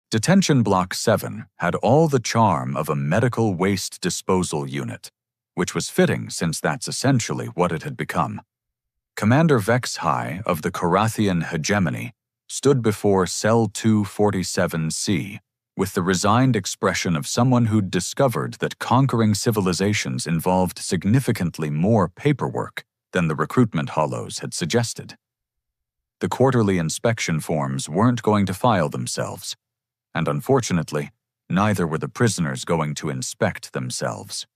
Detention Block 7 had all the charm of a medical waste disposal unit, which was fitting since that's essentially what it had become. Commander Vex-High of the Korathian Hegemony stood before Cell 247C with the resigned expression of someone who'd discovered that conquering civilizations involved significantly more paperwork than the recruitment hollows had suggested. The quarterly inspection forms weren't going to file themselves, and unfortunately, neither were the prisoners going to inspect themselves.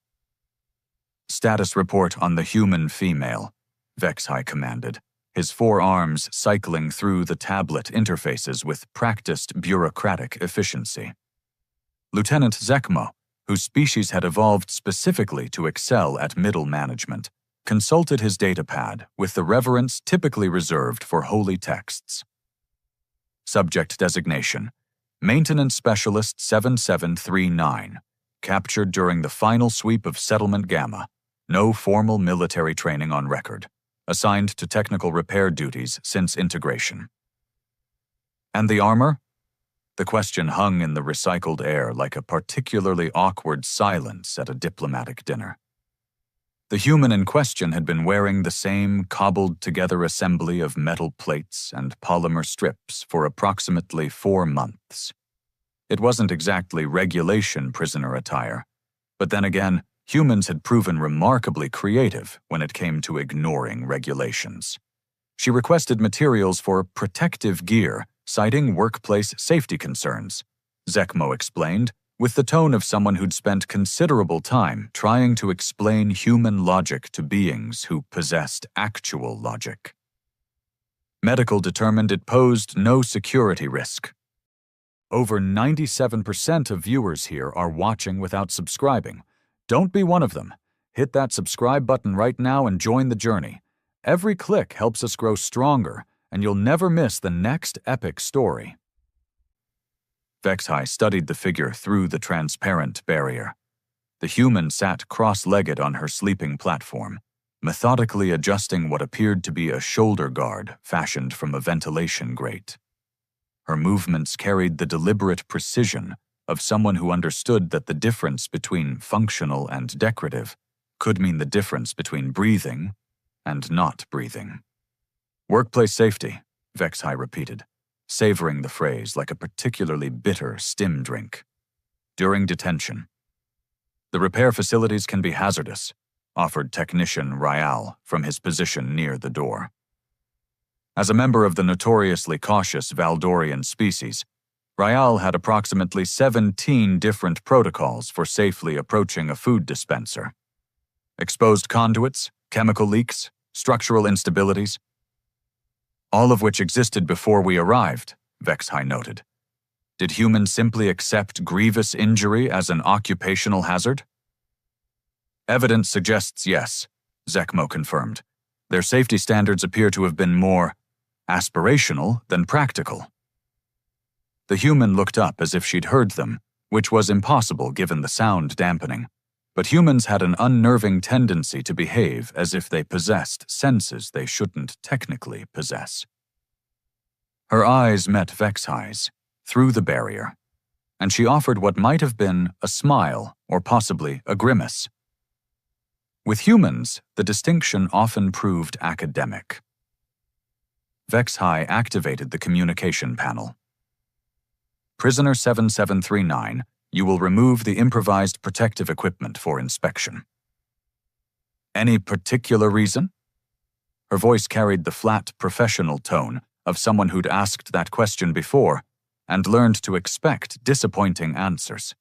Status report on the human female, Vex-High commanded, his 4 arms cycling through the tablet interfaces with practiced bureaucratic efficiency. Lieutenant Zekmo, whose species had evolved specifically to excel at middle management, consulted his datapad with the reverence typically reserved for holy texts. Subject designation: Maintenance Specialist 7739, captured during the final sweep of Settlement Gamma, no formal military training on record, assigned to technical repair duties since integration. And the armor? The question hung in the recycled air like a particularly awkward silence at a diplomatic dinner. The human in question had been wearing the same cobbled-together assembly of metal plates and polymer strips for approximately 4 months. It wasn't exactly regulation prisoner attire, but then again, humans had proven remarkably creative when it came to ignoring regulations. She requested materials for protective gear, citing workplace safety concerns, Zekmo explained, with the tone of someone who'd spent considerable time trying to explain human logic to beings who possessed actual logic. Medical determined it posed no security risk. Over 97% of viewers here are watching without subscribing. Don't be one of them. Hit that subscribe button right now and join the journey. Every click helps us grow stronger, and you'll never miss the next epic story. Vex-High studied the figure through the transparent barrier. The human sat cross-legged on her sleeping platform, methodically adjusting what appeared to be a shoulder guard fashioned from a ventilation grate. Her movements carried the deliberate precision of someone who understood that the difference between functional and decorative could mean the difference between breathing and not breathing. Workplace safety, Vex-High repeated, savoring the phrase like a particularly bitter stim drink. During detention. The repair facilities can be hazardous, offered Technician Ryal from his position near the door. As a member of the notoriously cautious Valdorian species, Ryal had approximately 17 different protocols for safely approaching a food dispenser. Exposed conduits, chemical leaks, structural instabilities, all of which existed before we arrived, Vex-High noted. Did humans simply accept grievous injury as an occupational hazard? Evidence suggests yes, Zekmo confirmed. Their safety standards appear to have been more aspirational than practical. The human looked up as if she'd heard them, which was impossible given the sound dampening. But humans had an unnerving tendency to behave as if they possessed senses they shouldn't technically possess. Her eyes met Vex-High's through the barrier, and she offered what might have been a smile or possibly a grimace. With humans, the distinction often proved academic. Vex-High activated the communication panel. Prisoner 7739, you will remove the improvised protective equipment for inspection. Any particular reason? Her voice carried the flat, professional tone of someone who'd asked that question before and learned to expect disappointing answers.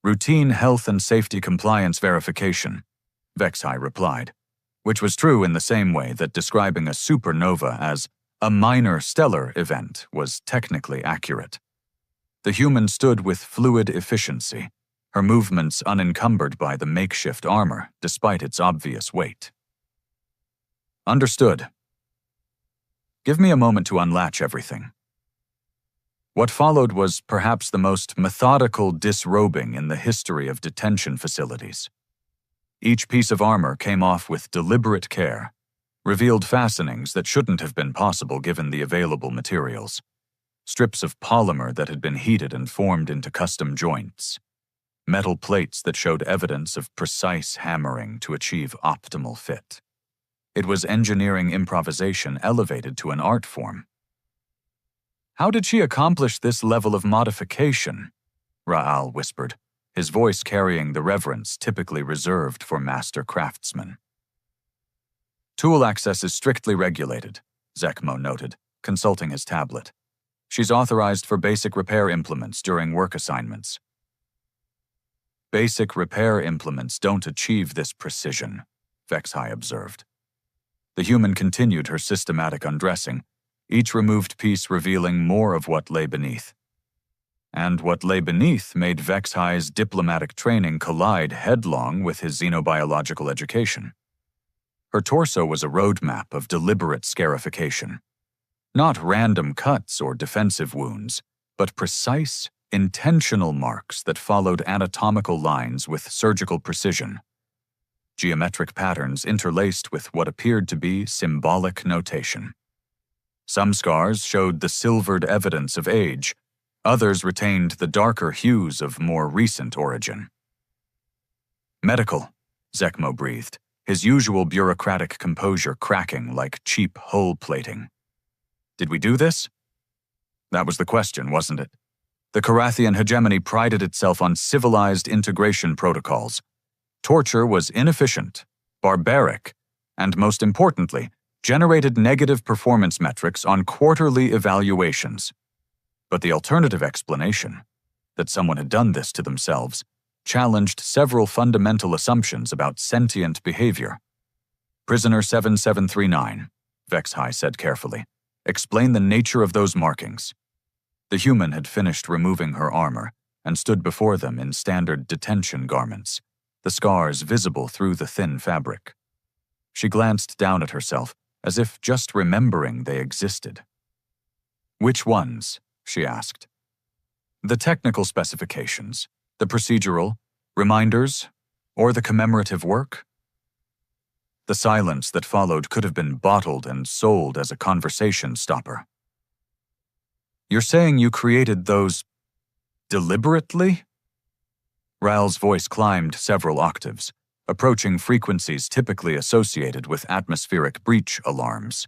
Routine health and safety compliance verification, Vex-High replied, which was true in the same way that describing a supernova as a minor stellar event was technically accurate. The human stood with fluid efficiency, her movements unencumbered by the makeshift armor despite its obvious weight. Understood. Give me a moment to unlatch everything. What followed was perhaps the most methodical disrobing in the history of detention facilities. Each piece of armor came off with deliberate care, revealed fastenings that shouldn't have been possible given the available materials. strips of polymer that had been heated and formed into custom joints, metal plates that showed evidence of precise hammering to achieve optimal fit. It was engineering improvisation elevated to an art form. "How did she accomplish this level of modification?" Raal whispered, his voice carrying the reverence typically reserved for master craftsmen. "Tool access is strictly regulated," Zekmo noted, consulting his tablet. "She's authorized for basic repair implements during work assignments." "Basic repair implements don't achieve this precision," Vexhai observed. The human continued her systematic undressing, each removed piece revealing more of what lay beneath. And what lay beneath made Vexhai's diplomatic training collide headlong with his xenobiological education. Her torso was a roadmap of deliberate scarification. Not random cuts or defensive wounds, but precise, intentional marks that followed anatomical lines with surgical precision. Geometric patterns interlaced with what appeared to be symbolic notation. Some scars showed the silvered evidence of age, others retained the darker hues of more recent origin. "Medical," Zekmo breathed, his usual bureaucratic composure cracking like cheap hull plating. "Did we do this?" That was the question, wasn't it? The Carathian hegemony prided itself on civilized integration protocols. Torture was inefficient, barbaric, and most importantly, generated negative performance metrics on quarterly evaluations. But the alternative explanation, that someone had done this to themselves, challenged several fundamental assumptions about sentient behavior. "Prisoner 7739, Vexhai said carefully. "Explain the nature of those markings." The human had finished removing her armor and stood before them in standard detention garments, the scars visible through the thin fabric. She glanced down at herself, as if just remembering they existed. "Which ones?" she asked. "The technical specifications, the procedural, reminders, or the commemorative work?" The silence that followed could have been bottled and sold as a conversation stopper. "You're saying you created those deliberately?" Ral's voice climbed several octaves, approaching frequencies typically associated with atmospheric breach alarms.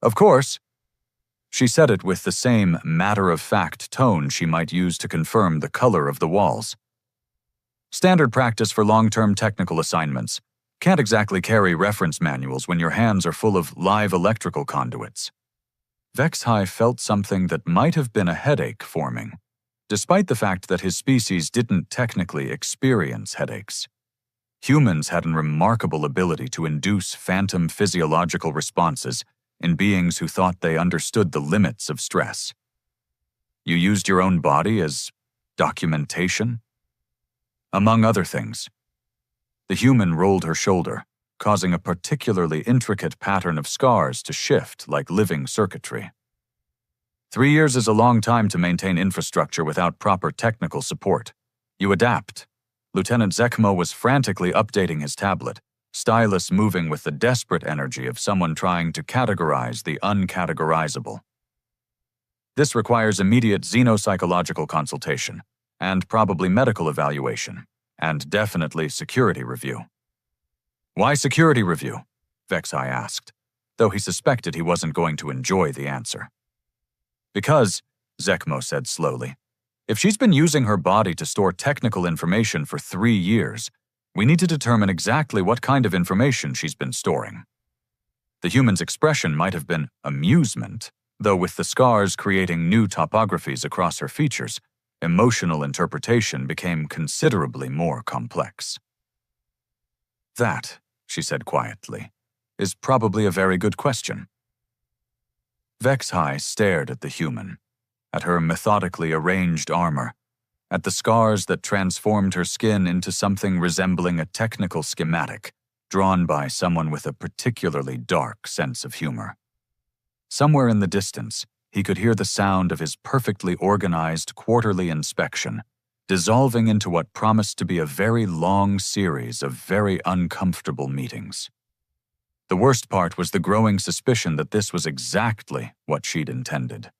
"Of course." She said it with the same matter-of-fact tone she might use to confirm the color of the walls. "Standard practice for long-term technical assignments. Can't exactly carry reference manuals when your hands are full of live electrical conduits." Vexhai felt something that might have been a headache forming, despite the fact that his species didn't technically experience headaches. Humans had a remarkable ability to induce phantom physiological responses in beings who thought they understood the limits of stress. "You used your own body as documentation?" "Among other things." The human rolled her shoulder, causing a particularly intricate pattern of scars to shift like living circuitry. 3 years is a long time to maintain infrastructure without proper technical support. You adapt. Lieutenant Zekmo was frantically updating his tablet, stylus moving with the desperate energy of someone trying to categorize the uncategorizable. "This requires immediate xenopsychological consultation, and probably medical evaluation, and definitely security review." "Why security review?" Vexhai asked, though he suspected he wasn't going to enjoy the answer. "Because," Zekmo said slowly, "if she's been using her body to store technical information for 3 years, we need to determine exactly what kind of information she's been storing." The human's expression might have been amusement, though with the scars creating new topographies across her features, emotional interpretation became considerably more complex. "That," she said quietly, "is probably a very good question." Vexhai stared at the human, at her methodically arranged armor, at the scars that transformed her skin into something resembling a technical schematic drawn by someone with a particularly dark sense of humor. Somewhere in the distance, he could hear the sound of his perfectly organized quarterly inspection, dissolving into what promised to be a very long series of very uncomfortable meetings. The worst part was the growing suspicion that this was exactly what she'd intended.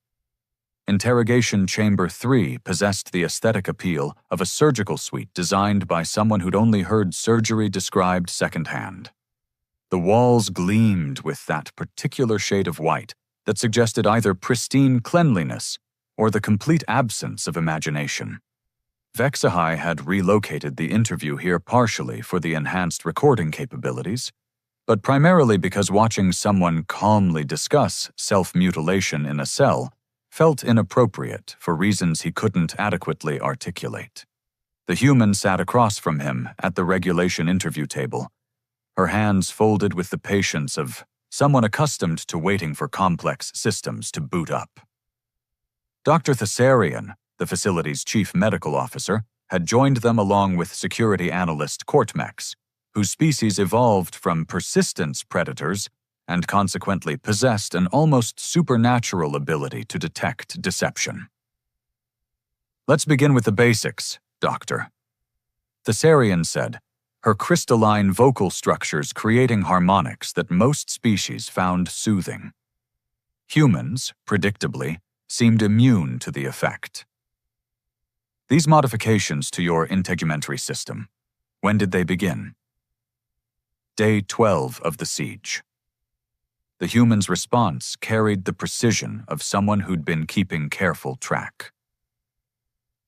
Interrogation Chamber 3 possessed the aesthetic appeal of a surgical suite designed by someone who'd only heard surgery described secondhand. The walls gleamed with that particular shade of white that suggested either pristine cleanliness or the complete absence of imagination. Vexahai had relocated the interview here partially for the enhanced recording capabilities, but primarily because watching someone calmly discuss self-mutilation in a cell felt inappropriate for reasons he couldn't adequately articulate. The human sat across from him at the regulation interview table, her hands folded with the patience of someone accustomed to waiting for complex systems to boot up. Dr. Thessarian, the facility's chief medical officer, had joined them along with security analyst Cortmex, whose species evolved from persistence predators and consequently possessed an almost supernatural ability to detect deception. "Let's begin with the basics, Doctor," Thessarian said, her crystalline vocal structures creating harmonics that most species found soothing. Humans, predictably, seemed immune to the effect. "These modifications to your integumentary system, when did they begin?" "Day 12 of the siege." The human's response carried the precision of someone who'd been keeping careful track.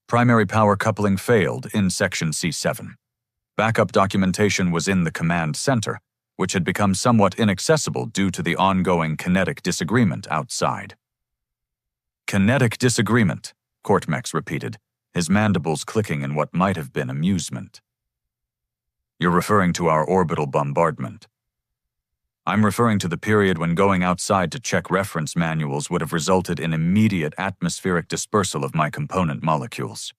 "Primary power coupling failed in Section C7. Backup documentation was in the command center, which had become somewhat inaccessible due to the ongoing kinetic disagreement outside." "Kinetic disagreement," Cortmex repeated, his mandibles clicking in what might have been amusement. "You're referring to our orbital bombardment." "I'm referring to the period when going outside to check reference manuals would have resulted in immediate atmospheric dispersal of my component molecules."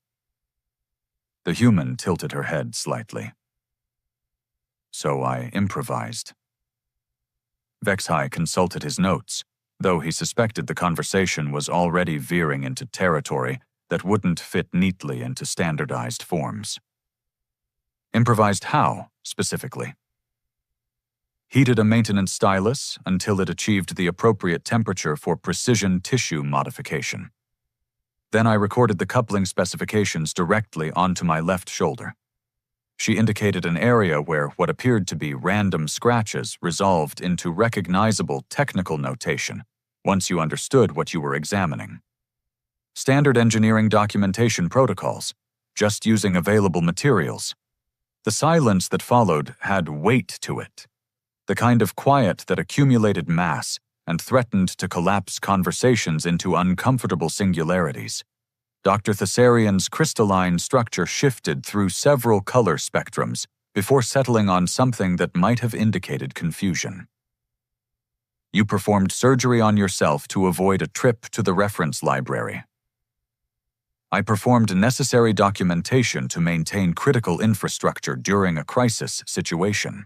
The human tilted her head slightly. "So I improvised." Vexhai consulted his notes, though he suspected the conversation was already veering into territory that wouldn't fit neatly into standardized forms. "Improvised how, specifically?" "Heated a maintenance stylus until it achieved the appropriate temperature for precision tissue modification. Then I recorded the coupling specifications directly onto my left shoulder." She indicated an area where what appeared to be random scratches resolved into recognizable technical notation once you understood what you were examining. "Standard engineering documentation protocols, just using available materials." The silence that followed had weight to it, the kind of quiet that accumulated mass and threatened to collapse conversations into uncomfortable singularities. Dr. Thessarian's crystalline structure shifted through several color spectrums before settling on something that might have indicated confusion. "You performed surgery on yourself to avoid a trip to the reference library." "I performed necessary documentation to maintain critical infrastructure during a crisis situation."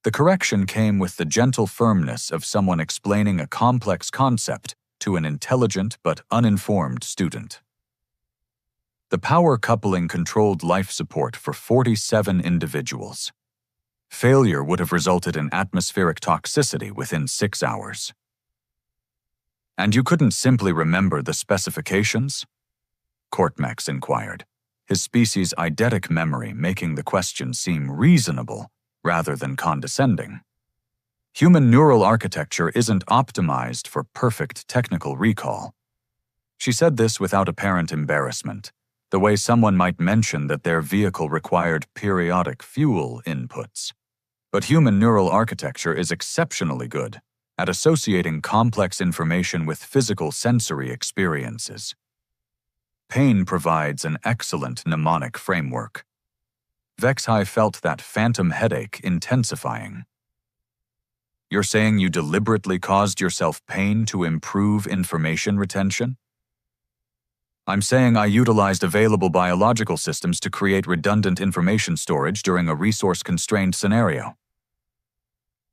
The correction came with the gentle firmness of someone explaining a complex concept to an intelligent but uninformed student. The power coupling controlled life support for 47 individuals. Failure would have resulted in atmospheric toxicity within 6 hours. "And you couldn't simply remember the specifications?" Cortmex inquired, his species' eidetic memory making the question seem reasonable rather than condescending. Human neural architecture isn't optimized for perfect technical recall. She said this without apparent embarrassment, the way someone might mention that their vehicle required periodic fuel inputs. But human neural architecture is exceptionally good at associating complex information with physical sensory experiences. Pain provides an excellent mnemonic framework. Vexhai felt that phantom headache intensifying. "You're saying you deliberately caused yourself pain to improve information retention?" "I'm saying I utilized available biological systems to create redundant information storage during a resource-constrained scenario."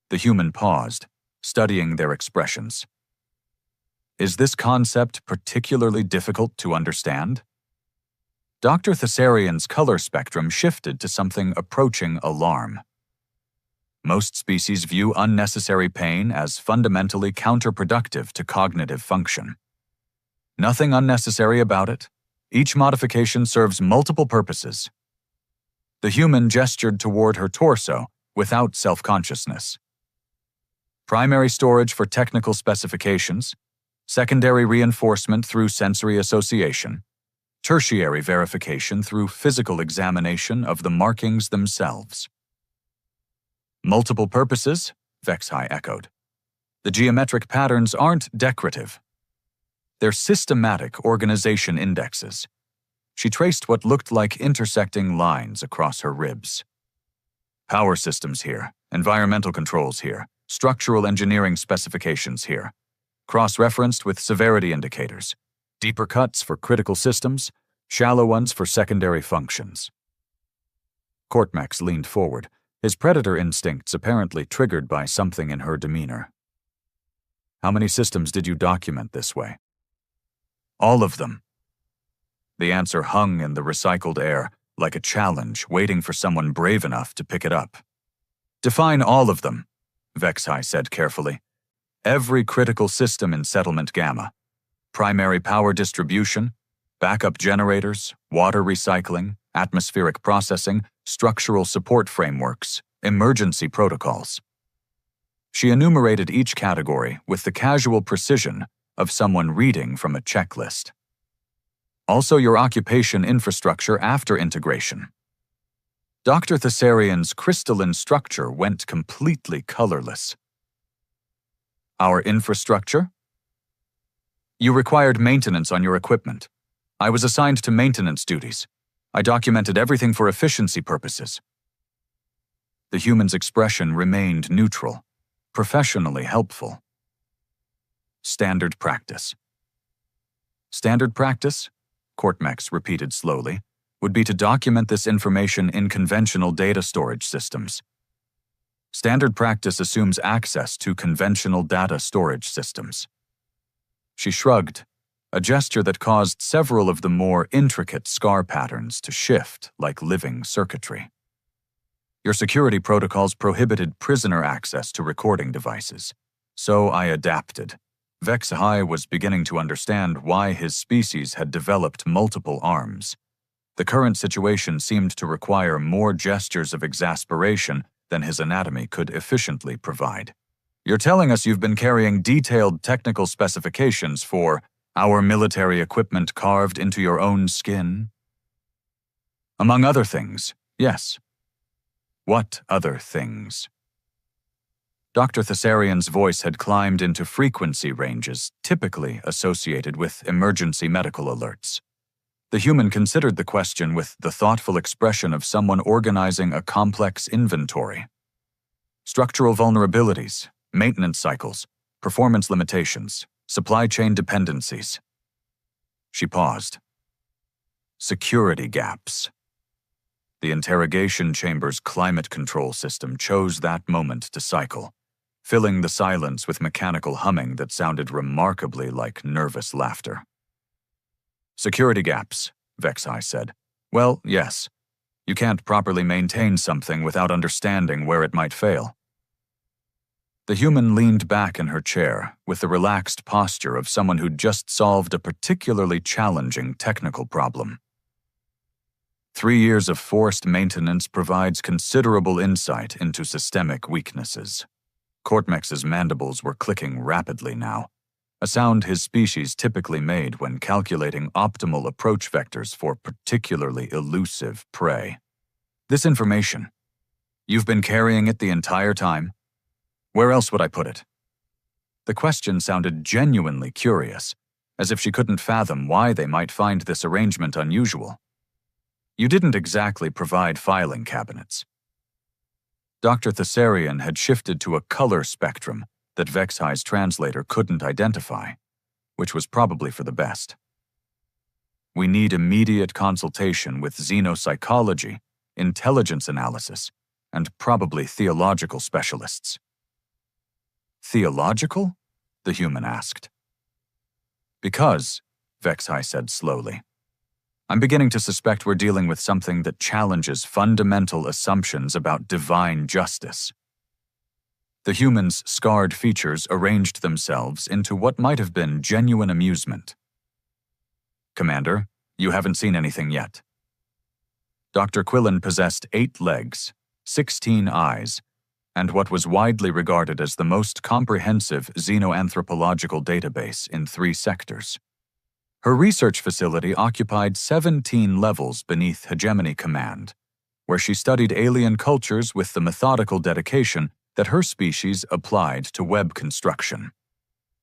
The human paused, studying their expressions. "Is this concept particularly difficult to understand?" Dr. Thessarian's color spectrum shifted to something approaching alarm. "Most species view unnecessary pain as fundamentally counterproductive to cognitive function." Nothing unnecessary about it. Each modification serves multiple purposes. The human gestured toward her torso without self-consciousness. Primary storage for technical specifications, secondary reinforcement through sensory association, tertiary verification through physical examination of the markings themselves. Multiple purposes, Vexhai echoed. The geometric patterns aren't decorative. They're systematic organization indexes. She traced what looked like intersecting lines across her ribs. Power systems here, environmental controls here, structural engineering specifications here, cross-referenced with severity indicators, deeper cuts for critical systems, shallow ones for secondary functions. Courtmax leaned forward, his predator instincts apparently triggered by something in her demeanor. How many systems did you document this way? All of them. The answer hung in the recycled air, like a challenge waiting for someone brave enough to pick it up. Define all of them, Vexhai said carefully. Every critical system in Settlement Gamma. Primary power distribution, backup generators, water recycling, atmospheric processing, structural support frameworks, emergency protocols. She enumerated each category with the casual precision of someone reading from a checklist. Also your occupation infrastructure after integration. Dr. Thessarian's crystalline structure went completely colorless. Our infrastructure? You required maintenance on your equipment. I was assigned to maintenance duties. I documented everything for efficiency purposes. The human's expression remained neutral, professionally helpful. Standard practice. Standard practice, Courtmax repeated slowly, would be to document this information in conventional data storage systems. Standard practice assumes access to conventional data storage systems. She shrugged, a gesture that caused several of the more intricate scar patterns to shift like living circuitry. Your security protocols prohibited prisoner access to recording devices, so I adapted. Vexhai was beginning to understand why his species had developed multiple arms. The current situation seemed to require more gestures of exasperation than his anatomy could efficiently provide. You're telling us you've been carrying detailed technical specifications for our military equipment carved into your own skin? Among other things, yes. What other things? Dr. Thessarian's voice had climbed into frequency ranges typically associated with emergency medical alerts. The human considered the question with the thoughtful expression of someone organizing a complex inventory. Structural vulnerabilities, maintenance cycles, performance limitations, supply chain dependencies. She paused. Security gaps. The interrogation chamber's climate control system chose that moment to cycle, filling the silence with mechanical humming that sounded remarkably like nervous laughter. Security gaps, Vexhai said. Well, yes. You can't properly maintain something without understanding where it might fail. The human leaned back in her chair with the relaxed posture of someone who'd just solved a particularly challenging technical problem. 3 years of forced maintenance provides considerable insight into systemic weaknesses. Courtmax's mandibles were clicking rapidly now, a sound his species typically made when calculating optimal approach vectors for particularly elusive prey. This information, you've been carrying it the entire time? Where else would I put it? The question sounded genuinely curious, as if she couldn't fathom why they might find this arrangement unusual. You didn't exactly provide filing cabinets. Dr. Thessarian had shifted to a color spectrum that Vexhai's translator couldn't identify, which was probably for the best. We need immediate consultation with xenopsychology, intelligence analysis, and probably theological specialists. Theological? The human asked. Because, Vexhai said slowly, I'm beginning to suspect we're dealing with something that challenges fundamental assumptions about divine justice. The human's scarred features arranged themselves into what might have been genuine amusement. Commander, you haven't seen anything yet. Dr. Quillen possessed 8 legs, 16 eyes, and what was widely regarded as the most comprehensive xenoanthropological database in 3 sectors. Her research facility occupied 17 levels beneath Hegemony Command, where she studied alien cultures with the methodical dedication that her species applied to web construction.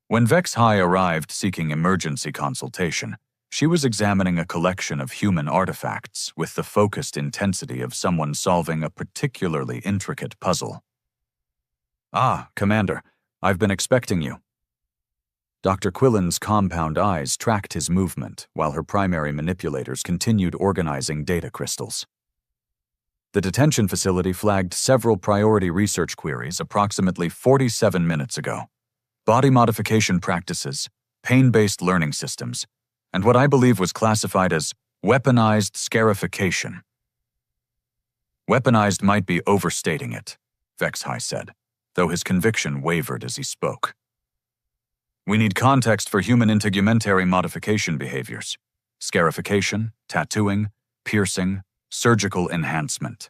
When Vex High arrived seeking emergency consultation, she was examining a collection of human artifacts with the focused intensity of someone solving a particularly intricate puzzle. "Ah, Commander, I've been expecting you." Dr. Quillen's compound eyes tracked his movement while her primary manipulators continued organizing data crystals. The detention facility flagged several priority research queries approximately 47 minutes ago. Body modification practices, pain-based learning systems, and what I believe was classified as weaponized scarification. Weaponized might be overstating it, Vex High said, though his conviction wavered as he spoke. We need context for human integumentary modification behaviors: scarification, tattooing, piercing, surgical enhancement.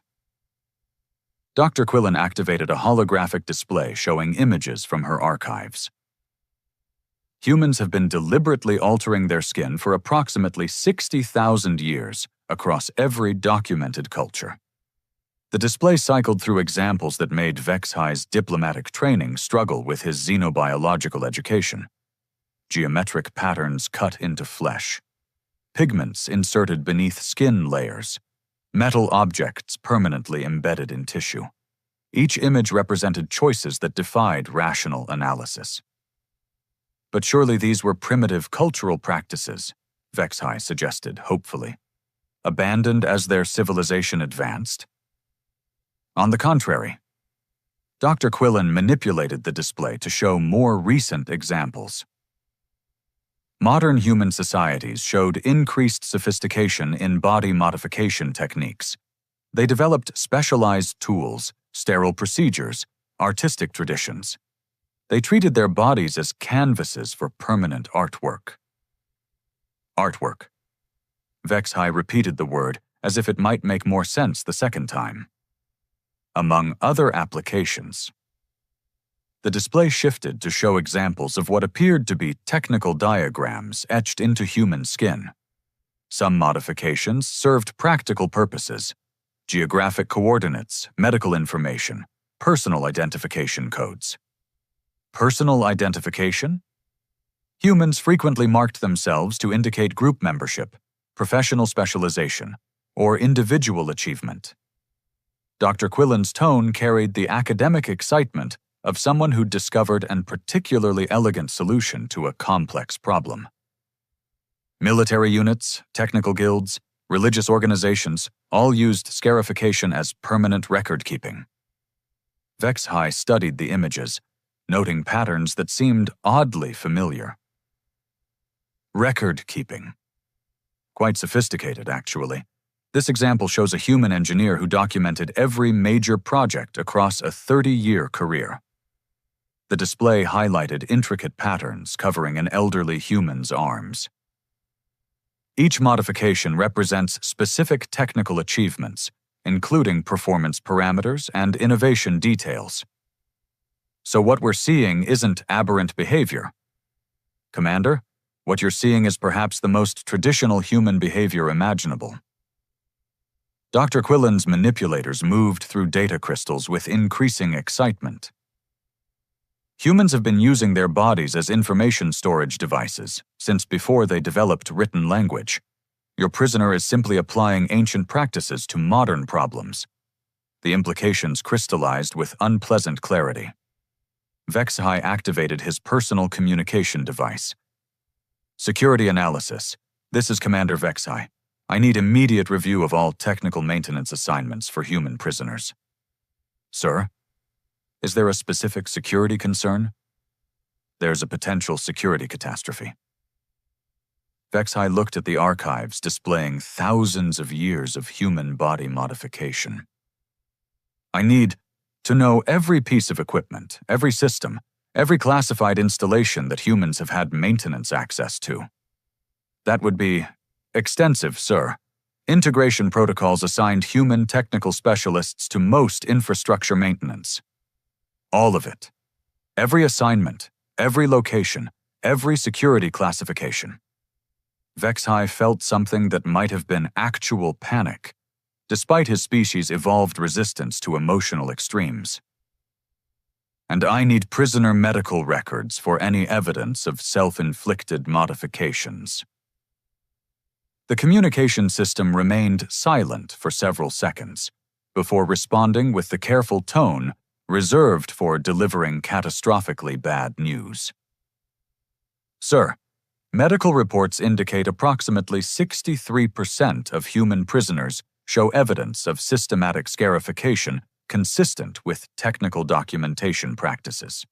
Dr. Quillen activated a holographic display showing images from her archives. Humans have been deliberately altering their skin for approximately 60,000 years across every documented culture. The display cycled through examples that made Vex High's diplomatic training struggle with his xenobiological education. Geometric patterns cut into flesh, pigments inserted beneath skin layers, metal objects permanently embedded in tissue. Each image represented choices that defied rational analysis. But surely these were primitive cultural practices, Vex High suggested hopefully, abandoned as their civilization advanced. On the contrary, Dr. Quillen manipulated the display to show more recent examples. Modern human societies showed increased sophistication in body modification techniques. They developed specialized tools, sterile procedures, artistic traditions. They treated their bodies as canvases for permanent artwork. Artwork. Vex High repeated the word as if it might make more sense the second time. Among other applications. The display shifted to show examples of what appeared to be technical diagrams etched into human skin. Some modifications served practical purposes: geographic coordinates, medical information, personal identification codes. Personal identification? Humans frequently marked themselves to indicate group membership, professional specialization, or individual achievement. Dr. Quillen's tone carried the academic excitement of someone who'd discovered an particularly elegant solution to a complex problem. Military units, technical guilds, religious organizations all used scarification as permanent record-keeping. Vex High studied the images, noting patterns that seemed oddly familiar. Record-keeping. Quite sophisticated, actually. This example shows a human engineer who documented every major project across a 30-year career. The display highlighted intricate patterns covering an elderly human's arms. Each modification represents specific technical achievements, including performance parameters and innovation details. So what we're seeing isn't aberrant behavior. Commander, what you're seeing is perhaps the most traditional human behavior imaginable. Dr. Quillen's manipulators moved through data crystals with increasing excitement. Humans have been using their bodies as information storage devices since before they developed written language. Your prisoner is simply applying ancient practices to modern problems. The implications crystallized with unpleasant clarity. Vex High activated his personal communication device. Security analysis. This is Commander Vex High. I need immediate review of all technical maintenance assignments for human prisoners. Sir? Is there a specific security concern? There's a potential security catastrophe. Vex High looked at the archives displaying thousands of years of human body modification. I need to know every piece of equipment, every system, every classified installation that humans have had maintenance access to. That would be extensive, sir. Integration protocols assigned human technical specialists to most infrastructure maintenance. All of it. Every assignment, every location, every security classification. Vexhai felt something that might have been actual panic, despite his species' evolved resistance to emotional extremes. And I need prisoner medical records for any evidence of self-inflicted modifications. The communication system remained silent for several seconds, before responding with the careful tone reserved for delivering catastrophically bad news. Sir, medical reports indicate approximately 63% of human prisoners show evidence of systematic scarification consistent with technical documentation practices.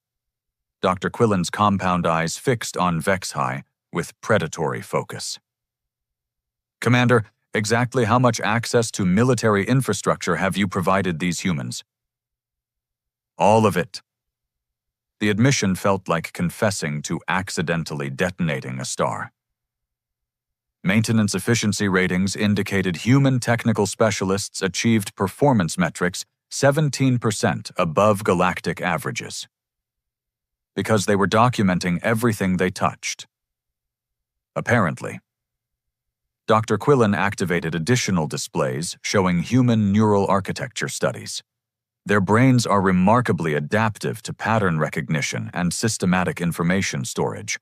Dr. Quillen's compound eyes fixed on Vexhai with predatory focus. Commander, exactly how much access to military infrastructure have you provided these humans? All of it. The admission felt like confessing to accidentally detonating a star. Maintenance efficiency ratings indicated human technical specialists achieved performance metrics 17% above galactic averages. Because they were documenting everything they touched. Apparently. Dr. Quillen activated additional displays showing human neural architecture studies. Their brains are remarkably adaptive to pattern recognition and systematic information storage.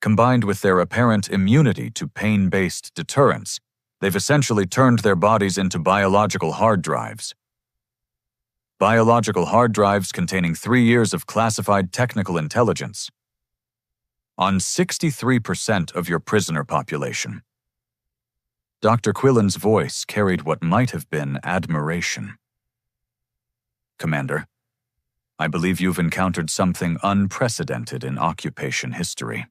Combined with their apparent immunity to pain-based deterrence, they've essentially turned their bodies into biological hard drives. Biological hard drives containing 3 years of classified technical intelligence. On 63% of your prisoner population. Dr. Quillen's voice carried what might have been admiration. Commander, I believe you've encountered something unprecedented in occupation history.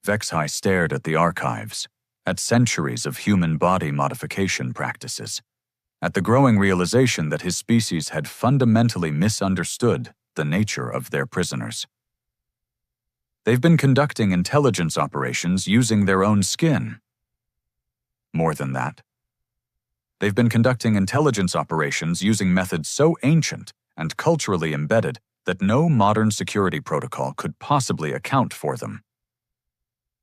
Vexhai stared at the archives, at centuries of human body modification practices, at the growing realization that his species had fundamentally misunderstood the nature of their prisoners. They've been conducting intelligence operations using their own skin. More than that, they've been conducting intelligence operations using methods so ancient and culturally embedded that no modern security protocol could possibly account for them.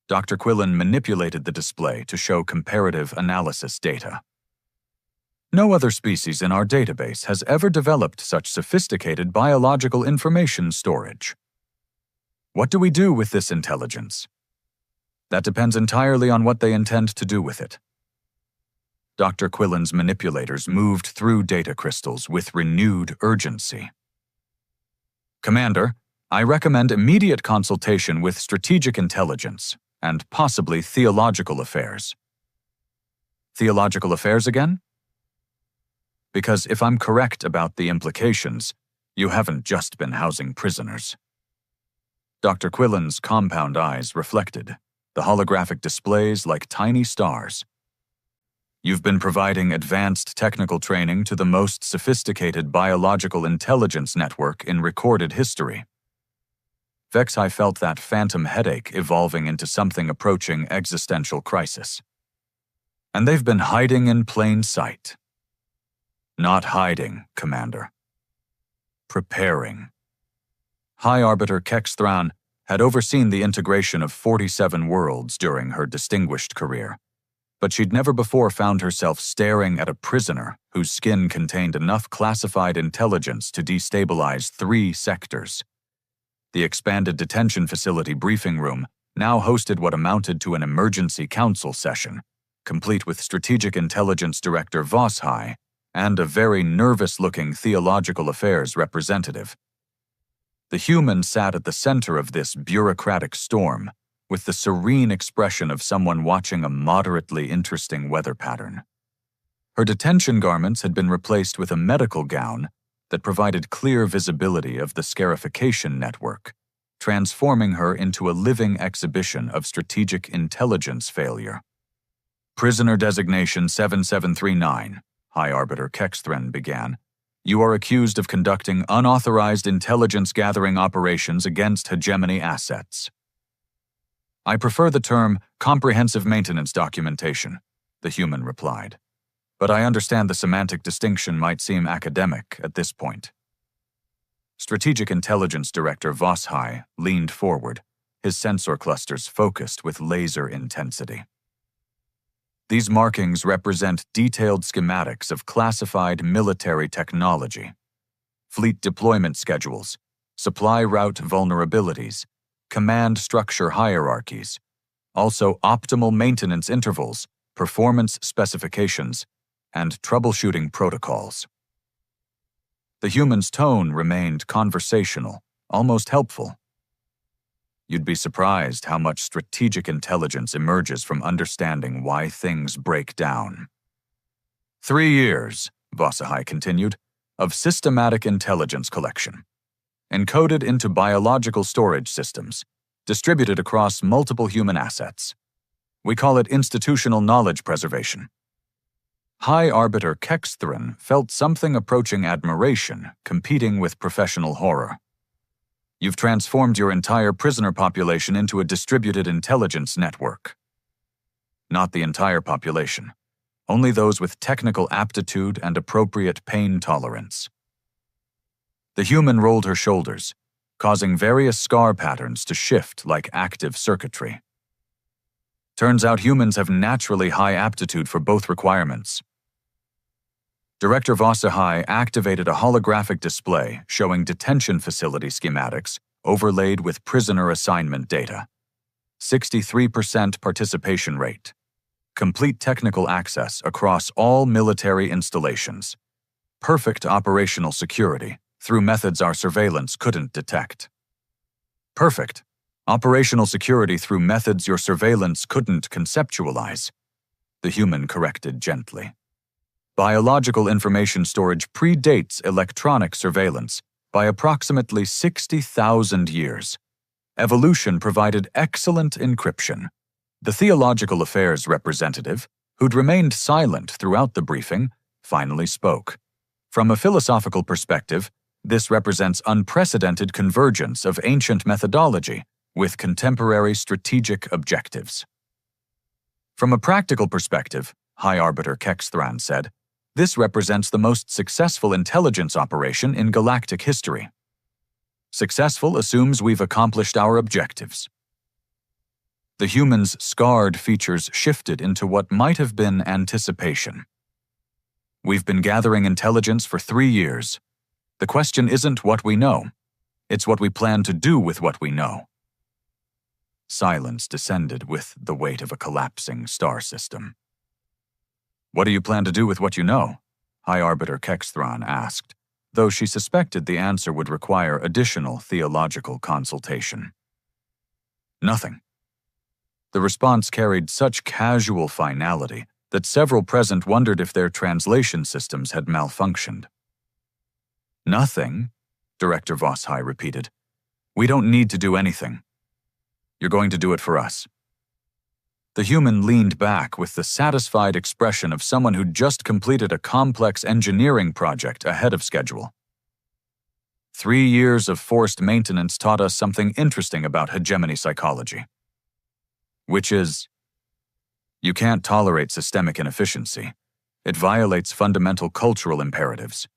Dr. Quillen manipulated the display to show comparative analysis data. No other species in our database has ever developed such sophisticated biological information storage. What do we do with this intelligence? That depends entirely on what they intend to do with it. Dr. Quillen's manipulators moved through data crystals with renewed urgency. Commander, I recommend immediate consultation with strategic intelligence and possibly theological affairs. Theological affairs again? Because if I'm correct about the implications, you haven't just been housing prisoners. Dr. Quillen's compound eyes reflected, the holographic displays like tiny stars. You've been providing advanced technical training to the most sophisticated biological intelligence network in recorded history. Vexhai felt that phantom headache evolving into something approaching existential crisis. And they've been hiding in plain sight. Not hiding, Commander. Preparing. High Arbiter Kex Thran had overseen the integration of 47 worlds during her distinguished career, but she'd never before found herself staring at a prisoner whose skin contained enough classified intelligence to destabilize 3 sectors. The expanded detention facility briefing room now hosted what amounted to an emergency council session, complete with Strategic Intelligence Director Vosshai and a very nervous-looking theological affairs representative. The human sat at the center of this bureaucratic storm, with the serene expression of someone watching a moderately interesting weather pattern. Her detention garments had been replaced with a medical gown that provided clear visibility of the scarification network, transforming her into a living exhibition of strategic intelligence failure. Prisoner Designation 7739, High Arbiter Kex Thran began. You are accused of conducting unauthorized intelligence-gathering operations against hegemony assets. I prefer the term comprehensive maintenance documentation, the human replied. But I understand the semantic distinction might seem academic at this point. Strategic Intelligence Director Vosshai leaned forward, his sensor clusters focused with laser intensity. These markings represent detailed schematics of classified military technology, fleet deployment schedules, supply route vulnerabilities, command structure hierarchies, also optimal maintenance intervals, performance specifications, and troubleshooting protocols. The human's tone remained conversational, almost helpful. You'd be surprised how much strategic intelligence emerges from understanding why things break down. 3 years, Vosshai continued, of systematic intelligence collection, encoded into biological storage systems, distributed across multiple human assets. We call it institutional knowledge preservation. High Arbiter Kexthran felt something approaching admiration, competing with professional horror. You've transformed your entire prisoner population into a distributed intelligence network. Not the entire population, only those with technical aptitude and appropriate pain tolerance. The human rolled her shoulders, causing various scar patterns to shift like active circuitry. Turns out humans have naturally high aptitude for both requirements. Director Vosshai activated a holographic display showing detention facility schematics overlaid with prisoner assignment data. 63% participation rate. Complete technical access across all military installations. Perfect operational security through methods our surveillance couldn't detect. Perfect. Operational security through methods your surveillance couldn't conceptualize, the human corrected gently. Biological information storage predates electronic surveillance by approximately 60,000 years. Evolution provided excellent encryption. The Theological Affairs representative, who'd remained silent throughout the briefing, finally spoke. From a philosophical perspective, this represents unprecedented convergence of ancient methodology with contemporary strategic objectives. From a practical perspective, High Arbiter Kexthran said, this represents the most successful intelligence operation in galactic history. Successful assumes we've accomplished our objectives. The human's scarred features shifted into what might have been anticipation. We've been gathering intelligence for 3 years. The question isn't what we know. It's what we plan to do with what we know. Silence descended with the weight of a collapsing star system. What do you plan to do with what you know? High Arbiter Kexthran asked, though she suspected the answer would require additional theological consultation. Nothing. The response carried such casual finality that several present wondered if their translation systems had malfunctioned. Nothing, Director Vosshai repeated. We don't need to do anything. You're going to do it for us. The human leaned back with the satisfied expression of someone who'd just completed a complex engineering project ahead of schedule. 3 years of forced maintenance taught us something interesting about hegemony psychology. Which is, you can't tolerate systemic inefficiency. It violates fundamental cultural imperatives.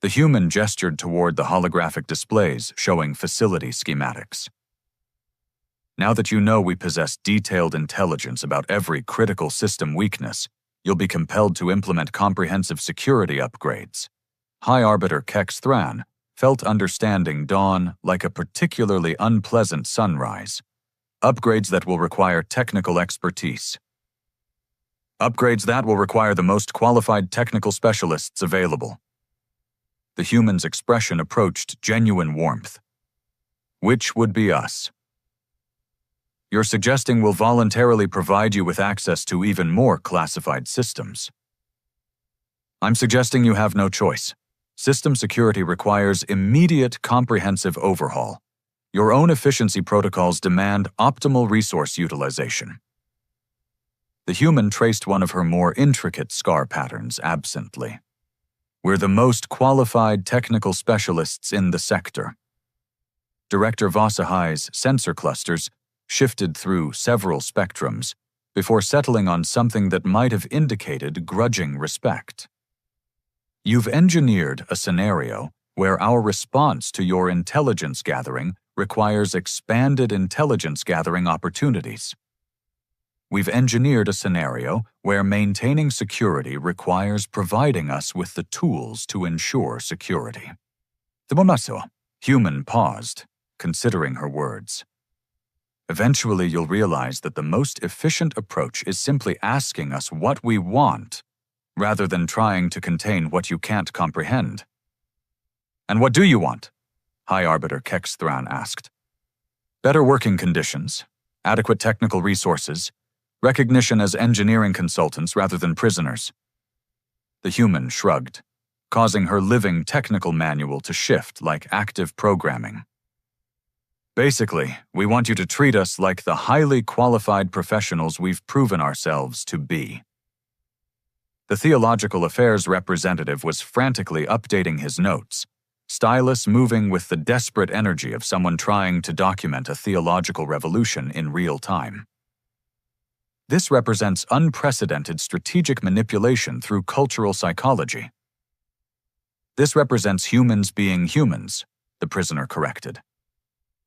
The human gestured toward the holographic displays showing facility schematics. Now that you know we possess detailed intelligence about every critical system weakness, you'll be compelled to implement comprehensive security upgrades. High Arbiter Kexthran felt understanding dawn like a particularly unpleasant sunrise. Upgrades that will require technical expertise. Upgrades that will require the most qualified technical specialists available. The human's expression approached genuine warmth. Which would be us. You're suggesting we'll voluntarily provide you with access to even more classified systems. I'm suggesting you have no choice. System security requires immediate comprehensive overhaul. Your own efficiency protocols demand optimal resource utilization. The human traced one of her more intricate scar patterns absently. We're the most qualified technical specialists in the sector. Director Vosshai's sensor clusters shifted through several spectrums before settling on something that might have indicated grudging respect. You've engineered a scenario where our response to your intelligence gathering requires expanded intelligence gathering opportunities. We've engineered a scenario where maintaining security requires providing us with the tools to ensure security. The Momaso, human, paused, considering her words. Eventually, you'll realize that the most efficient approach is simply asking us what we want, rather than trying to contain what you can't comprehend. And what do you want? High Arbiter Kexthran asked. Better working conditions, adequate technical resources, recognition as engineering consultants rather than prisoners. The human shrugged, causing her living technical manual to shift like active programming. Basically, we want you to treat us like the highly qualified professionals we've proven ourselves to be. The Theological Affairs representative was frantically updating his notes, stylus moving with the desperate energy of someone trying to document a theological revolution in real time. This represents unprecedented strategic manipulation through cultural psychology. This represents humans being humans, the prisoner corrected.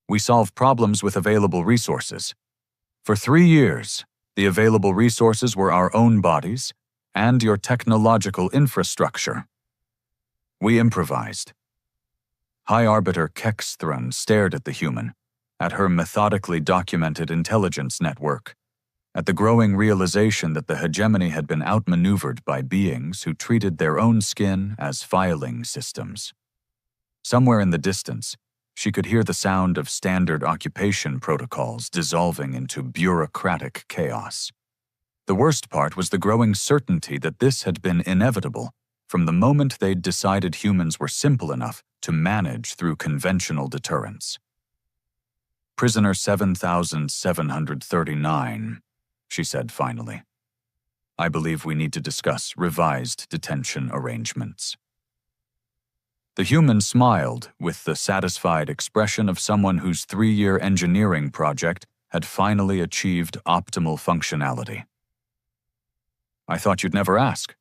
We solve problems with available resources. For 3 years, the available resources were our own bodies and your technological infrastructure. We improvised. High Arbiter Kexthran stared at the human, at her methodically documented intelligence network, at the growing realization that the hegemony had been outmaneuvered by beings who treated their own skin as filing systems. Somewhere in the distance, she could hear the sound of standard occupation protocols dissolving into bureaucratic chaos. The worst part was the growing certainty that this had been inevitable from the moment they'd decided humans were simple enough to manage through conventional deterrence. Prisoner 7739, she said finally. I believe we need to discuss revised detention arrangements. The human smiled with the satisfied expression of someone whose 3-year engineering project had finally achieved optimal functionality. I thought you'd never ask.